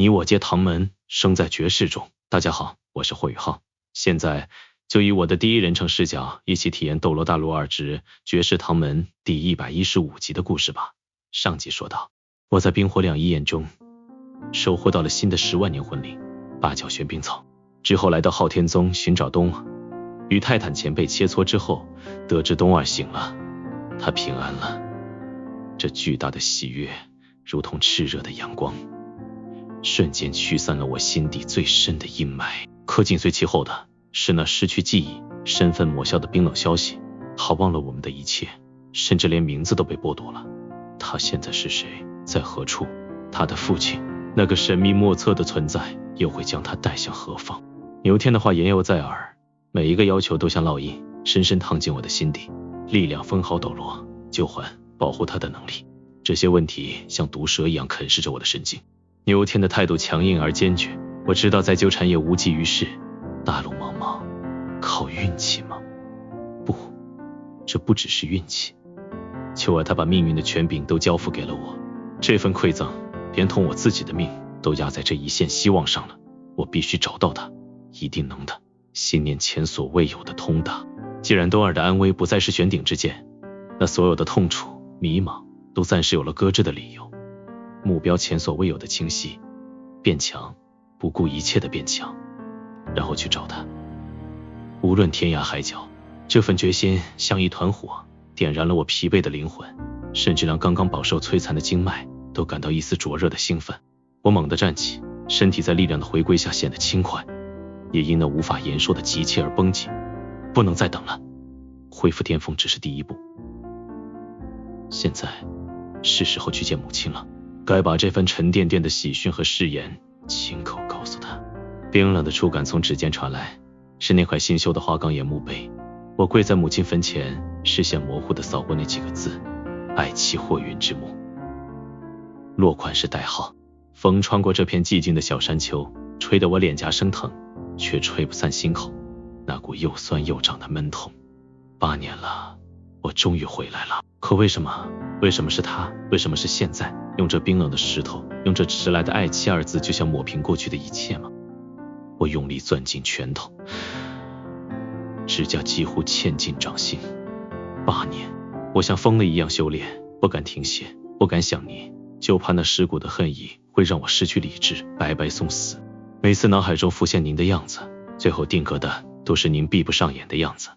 你我皆唐门，生在绝世中。大家好，我是霍宇浩，现在就以我的第一人称视角一起体验《斗罗大陆2之绝世唐门》第115集的故事吧。上集说到，我在冰火两仪眼中收获到了新的10万年魂灵八角玄冰草，之后来到昊天宗寻找东儿，与泰坦前辈切磋之后，得知东儿醒了，他平安了。这巨大的喜悦如同炽热的阳光，瞬间驱散了我心底最深的阴霾。可紧随其后的是那失去记忆、身份抹消的冰冷消息，他忘了我们的一切，甚至连名字都被剥夺了。他现在是谁，在何处？他的父亲，那个神秘莫测的存在，又会将他带向何方？牛天的话言犹在耳，每一个要求都像烙印，深深烫进我的心底。力量分毫斗罗，救还保护他的能力，这些问题像毒蛇一样啃噬着我的神经。牛天的态度强硬而坚决，我知道再纠缠也无济于事。大陆茫茫，靠运气吗？不，这不只是运气。秋儿他把命运的权柄都交付给了我，这份馈赠连同我自己的命都压在这一线希望上了。我必须找到他，一定能的。信念前所未有的通达。既然东儿的安危不再是悬顶之剑，那所有的痛楚、迷茫都暂时有了搁置的理由。目标前所未有的清晰，变强，不顾一切的变强，然后去找他。无论天涯海角，这份决心像一团火，点燃了我疲惫的灵魂，甚至让刚刚饱受摧残的经脉都感到一丝灼热的兴奋。我猛地站起，身体在力量的回归下显得轻快，也因那无法言说的急切而绷紧。不能再等了，恢复巅峰只是第一步。现在是时候去见母亲了，该把这份沉甸甸的喜讯和誓言亲口告诉她。冰冷的触感从指尖传来，是那块新修的花岗岩墓碑。我跪在母亲坟前，视线模糊地扫过那几个字：爱妻霍云之墓。落款是代号。风穿过这片寂静的小山丘，吹得我脸颊生疼，却吹不散心口那股又酸又胀的闷痛。8年了，我终于回来了。可为什么是他？为什么是现在？用这冰冷的石头，用这迟来的爱妻2字，就想抹平过去的一切吗？我用力攥紧拳头，指甲几乎嵌进掌心。8年，我像疯了一样修炼，不敢停歇，不敢想你，就怕那蚀骨的恨意会让我失去理智，白白送死。每次脑海中浮现您的样子，最后定格的都是您闭不上眼的样子，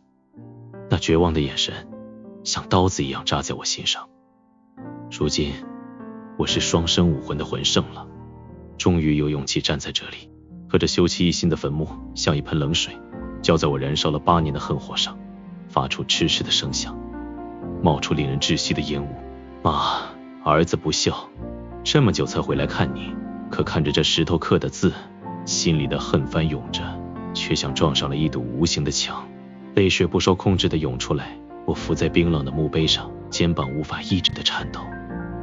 那绝望的眼神像刀子一样扎在我心上。如今我是双生武魂的魂圣了，终于有勇气站在这里，和这修葺一新的坟墓像一盆冷水浇在我燃烧了8年的恨火上，发出嗤嗤的声响，冒出令人窒息的烟雾。妈，儿子不孝，这么久才回来看你，可看着这石头刻的字，心里的恨翻涌着，却像撞上了一堵无形的墙，泪水不受控制地涌出来。我伏在冰冷的墓碑上，肩膀无法抑制地颤抖。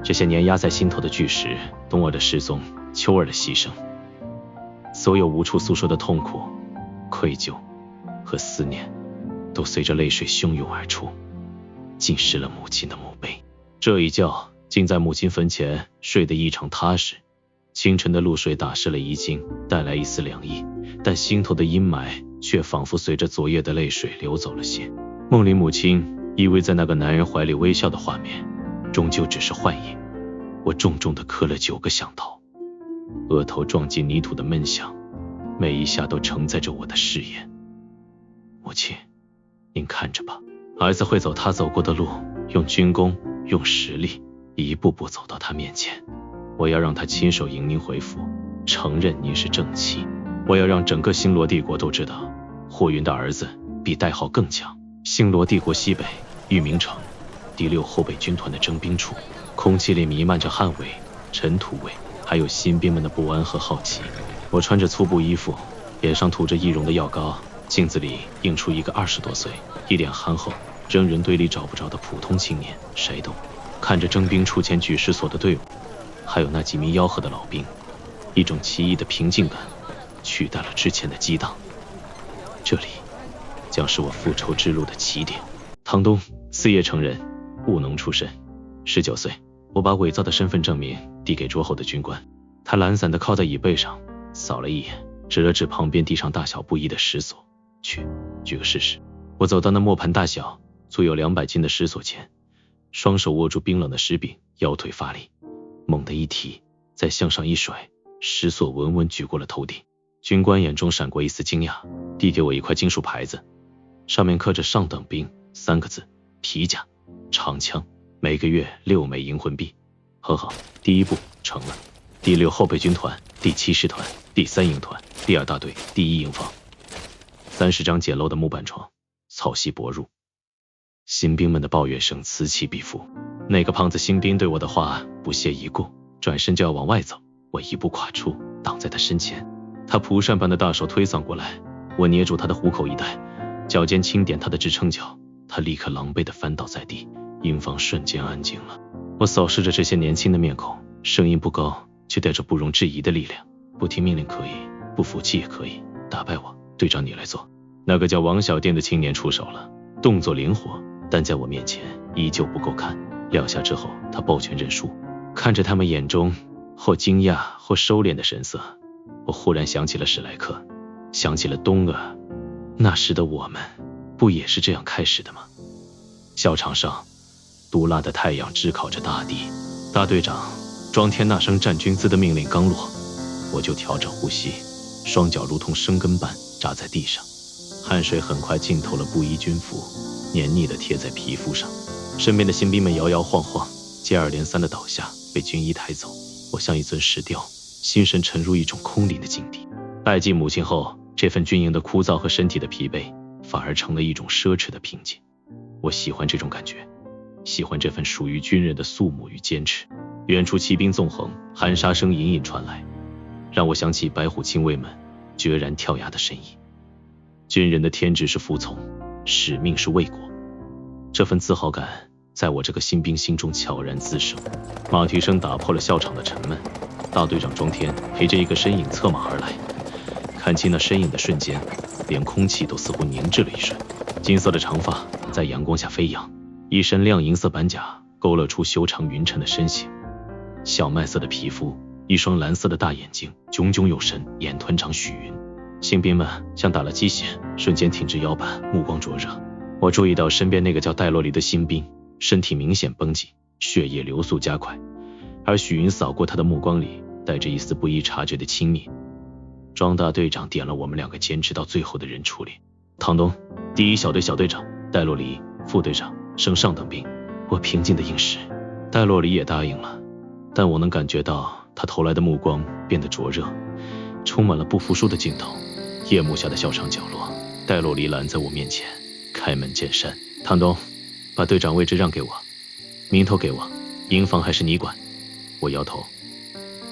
这些年压在心头的巨石，东儿的失踪，秋儿的牺牲，所有无处诉说的痛苦、愧疚和思念，都随着泪水汹涌而出，浸湿了母亲的墓碑。这一觉竟在母亲坟前睡得异常踏实。清晨的露水打湿了衣襟，带来一丝凉意，但心头的阴霾却仿佛随着昨夜的泪水流走了些。梦里母亲依偎在那个男人怀里微笑的画面，终究只是幻影。我重重地磕了9个响头，额头撞进泥土的闷响，每一下都承载着我的誓言。母亲，您看着吧，儿子会走他走过的路，用军功，用实力，一步步走到他面前。我要让他亲手迎您回府，承认您是正妻。我要让整个星罗帝国都知道，霍云的儿子比代号更强。星罗帝国西北玉明城第6后备军团的征兵处，空气里弥漫着汗味、尘土味，还有新兵们的不安和好奇。我穿着粗布衣服，脸上涂着易容的药膏，镜子里映出一个20多岁、一脸憨厚、扔人堆里找不着的普通青年。谁懂？看着征兵处前举尸所的队伍，还有那几名吆喝的老兵，一种奇异的平静感取代了之前的激荡。这里将是我复仇之路的起点。唐东，四叶城人，务农出身，19岁。我把伪造的身份证明递给桌后的军官，他懒散地靠在椅背上，扫了一眼，指了指旁边地上大小不一的石锁，举个试试。我走到那磨盘大小足有200斤的石锁前，双手握住冰冷的石柄，腰腿发力，猛地一提，再向上一甩，石锁稳稳举过了头顶。军官眼中闪过一丝惊讶，递给我一块金属牌子，上面刻着上等兵3个字，皮甲、长枪，每个月6枚银魂币。很好，第一步成了。第6后备军团、第7师团、第3营团、第2大队、第1营房。30张简陋的木板床，草席薄入，新兵们的抱怨声此起彼伏。那个胖子新兵对我的话不屑一顾，转身就要往外走，我一步跨出，挡在他身前。他蒲扇般的大手推搡过来，我捏住他的虎口一带，脚尖轻点他的支撑脚，他立刻狼狈地翻倒在地，营房瞬间安静了。我扫视着这些年轻的面孔，声音不高，却带着不容置疑的力量。不听命令可以，不服气也可以，打败我，队长你来做。那个叫王小店的青年出手了，动作灵活，但在我面前依旧不够看。2下之后，他抱拳认输。看着他们眼中或惊讶或收敛的神色，我忽然想起了史莱克，想起了东阿，那时的我们不也是这样开始的吗？校场上，毒辣的太阳炙烤着大地。大队长庄天那声站军姿的命令刚落，我就调整呼吸，双脚如同生根般扎在地上，汗水很快浸透了布衣军服，黏腻地贴在皮肤上。身边的新兵们摇摇晃晃，接二连三地倒下，被军医抬走。我像一尊石雕，心神沉入一种空灵的境地。拜祭母亲后，这份军营的枯燥和身体的疲惫反而成了一种奢侈的平静。我喜欢这种感觉，喜欢这份属于军人的肃穆与坚持。远处骑兵纵横，喊杀声隐隐传来，让我想起白虎亲卫们决然跳崖的身影。军人的天职是服从，使命是为国。这份自豪感在我这个新兵心中悄然滋生。马蹄声打破了校场的沉闷，大队长庄天陪着一个身影策马而来。看清那身影的瞬间，连空气都似乎凝滞了一瞬。金色的长发在阳光下飞扬，一身亮银色板甲勾勒出修长匀称的身形，小麦色的皮肤，一双蓝色的大眼睛，炯炯有神，眼团长许云。新兵们像打了鸡血，瞬间挺直腰板，目光灼热。我注意到身边那个叫戴洛黎的新兵，身体明显绷紧，血液流速加快，而许云扫过他的目光里带着一丝不易察觉的轻蔑。庄大队长点了我们2个坚持到最后的人处理。唐东，第1小队小队长，戴洛黎，副队长，升上等兵。我平静的应是。戴洛黎也答应了，但我能感觉到他投来的目光变得灼热，充满了不服输的劲头。夜幕下的校场角落，戴洛黎拦在我面前，开门见山。唐东，把队长位置让给我，名头给我，营房还是你管。我摇头，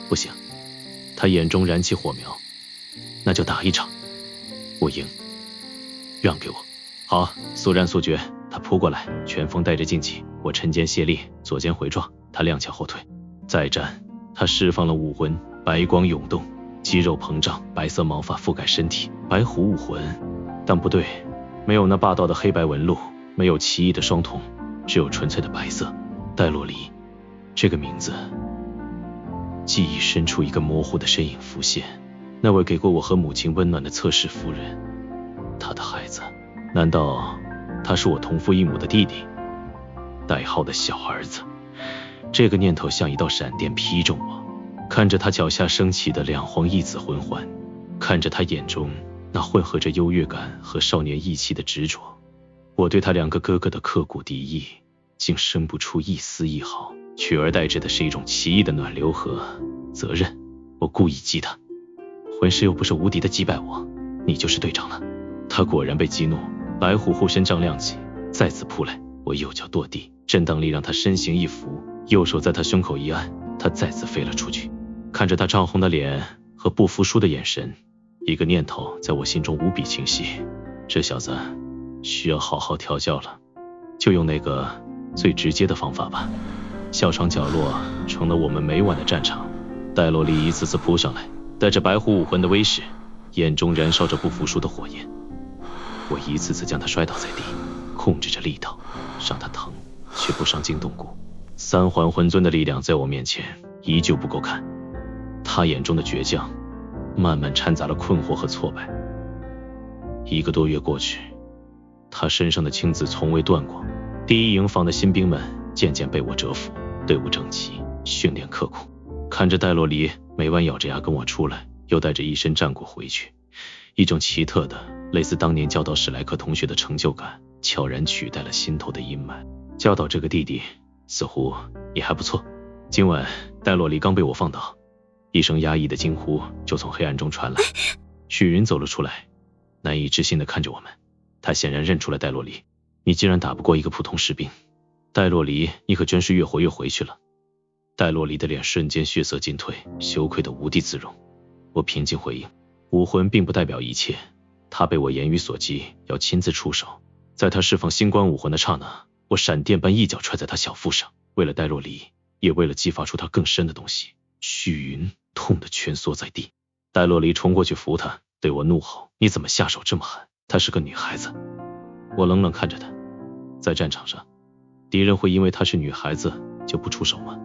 不行。他眼中燃起火苗，那就打一场。我赢，让给我。好，速战速决。他扑过来，拳锋带着劲气，我趁间卸力，左肩回撞，他踉跄后退。再战，他释放了武魂，白光涌动，肌肉膨胀，白色毛发覆盖身体，白虎武魂。但不对，没有那霸道的黑白纹路，没有奇异的双瞳，只有纯粹的白色。戴洛黎这个名字，记忆深处一个模糊的身影浮现，那位给过我和母亲温暖的侧室夫人，她的孩子，难道他是我同父异母的弟弟？代号的小儿子。这个念头像一道闪电劈中我，看着他脚下升起的2黄一紫魂环，看着他眼中那混合着优越感和少年义气的执着，我对他2个哥哥的刻骨敌意竟生不出一丝一毫，取而代之的是一种奇异的暖流和责任。我故意激他，魂师又不是无敌的击败我，你就是队长了。他果然被激怒，白虎护身杖亮起，再次扑来。我右脚跺地，震荡力让他身形一浮，右手在他胸口一按，他再次飞了出去。看着他涨红的脸和不服输的眼神，一个念头在我心中无比清晰，这小子需要好好调教了，就用那个最直接的方法吧。校场角落成了我们每晚的战场，戴洛黎一次次扑上来，带着白虎武魂的威势，眼中燃烧着不服输的火焰。我一次次将他摔倒在地，控制着力道，让他疼，却不伤筋动骨。3环魂尊的力量在我面前依旧不够看。他眼中的倔强慢慢掺杂了困惑和挫败。1个多月过去，他身上的青紫从未断过。第一营房的新兵们渐渐被我折服，队伍整齐，训练刻苦。看着戴洛黎每晚咬着牙跟我出来，又带着一身战果回去，一种奇特的类似当年教导史莱克同学的成就感悄然取代了心头的阴霾。教导这个弟弟似乎也还不错。今晚戴洛黎刚被我放倒，一声压抑的惊呼就从黑暗中传来。许云走了出来，难以置信地看着我们。他显然认出了戴洛黎。你竟然打不过一个普通士兵，戴洛黎，你可真是越活越回去了。戴洛黎的脸瞬间血色尽退，羞愧得无地自容。我平静回应，武魂并不代表一切，他被我言语所激，要亲自出手。在他释放星光武魂的刹那，我闪电般一脚踹在他小腹上，为了戴洛黎，也为了激发出他更深的东西。许云痛得蜷缩在地。戴洛黎冲过去扶他，对我怒吼，你怎么下手这么狠？她是个女孩子。我冷冷看着他，在战场上，敌人会因为她是女孩子就不出手吗？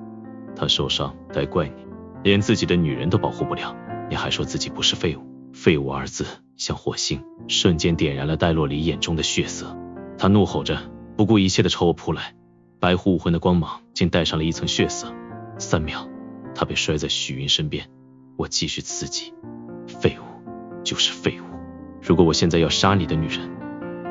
她受伤该怪你，连自己的女人都保护不了，你还说自己不是废物。废物二字像火星，瞬间点燃了戴洛黎眼中的血色。他怒吼着，不顾一切地朝我扑来，白狐武魂的光芒竟带上了一层血色。3秒，他被摔在许云身边。我继续刺激，废物就是废物，如果我现在要杀你的女人，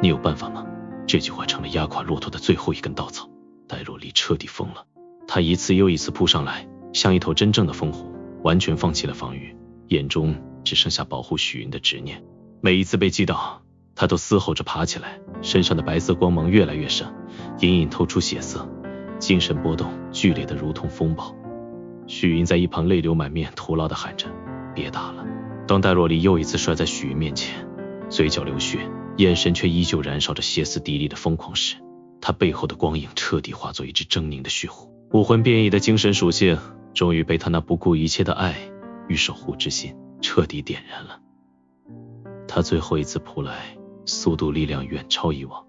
你有办法吗？这句话成了压垮骆驼的最后一根稻草。戴洛黎彻底疯了，他一次又一次扑上来，像一头真正的疯狐，完全放弃了防御，眼中只剩下保护许云的执念。每一次被击倒，他都嘶吼着爬起来，身上的白色光芒越来越闪，隐隐透出血色，精神波动剧烈的如同风暴。许云在一旁泪流满面，徒劳地喊着别打了。当戴洛黎又一次摔在许云面前，嘴角流血，眼神却依旧燃烧着歇斯底里的疯狂时，他背后的光影彻底化作一只狰狞的血狐。武魂变异的精神属性终于被他那不顾一切的爱与守护之心彻底点燃了。他最后一次扑来，速度力量远超以往。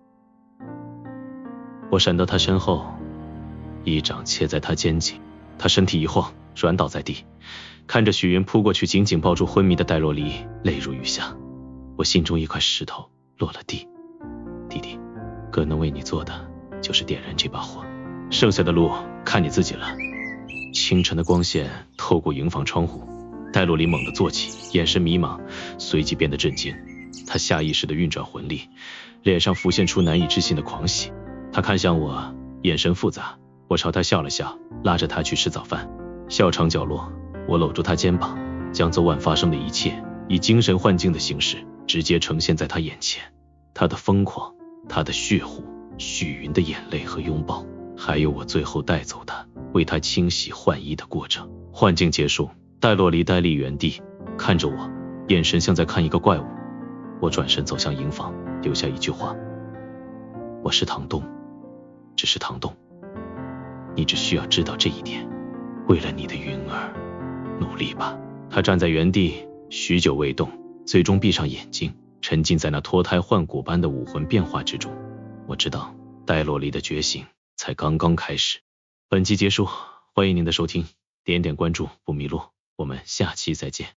我闪到他身后，一掌切在他肩颈，他身体一晃，软倒在地，看着许云扑过去紧紧抱住昏迷的戴洛黎，泪如雨下。我心中一块石头落了地。弟弟，哥能为你做的就是点燃这把火，剩下的路看你自己了。清晨的光线透过营房窗户，戴洛黎猛地坐起，眼神迷茫，随即变得震惊。他下意识地运转魂力，脸上浮现出难以置信的狂喜。他看向我，眼神复杂。我朝他笑了笑，拉着他去吃早饭。笑场角落，我搂住他肩膀，将昨晚发生的一切以精神幻境的形式直接呈现在他眼前。他的疯狂，他的血狐，许云的眼泪和拥抱，还有我最后带走他，为他清洗换衣的过程。幻境结束，戴洛黎呆立原地，看着我，眼神像在看一个怪物。我转身走向营房，留下一句话：我是唐东，只是唐东，你只需要知道这一点，为了你的云儿努力吧。他站在原地许久未动，最终闭上眼睛，沉浸在那脱胎换骨般的武魂变化之中。我知道戴洛黎的觉醒才刚刚开始。本集结束，欢迎您的收听，点点关注不迷路，我们下期再见。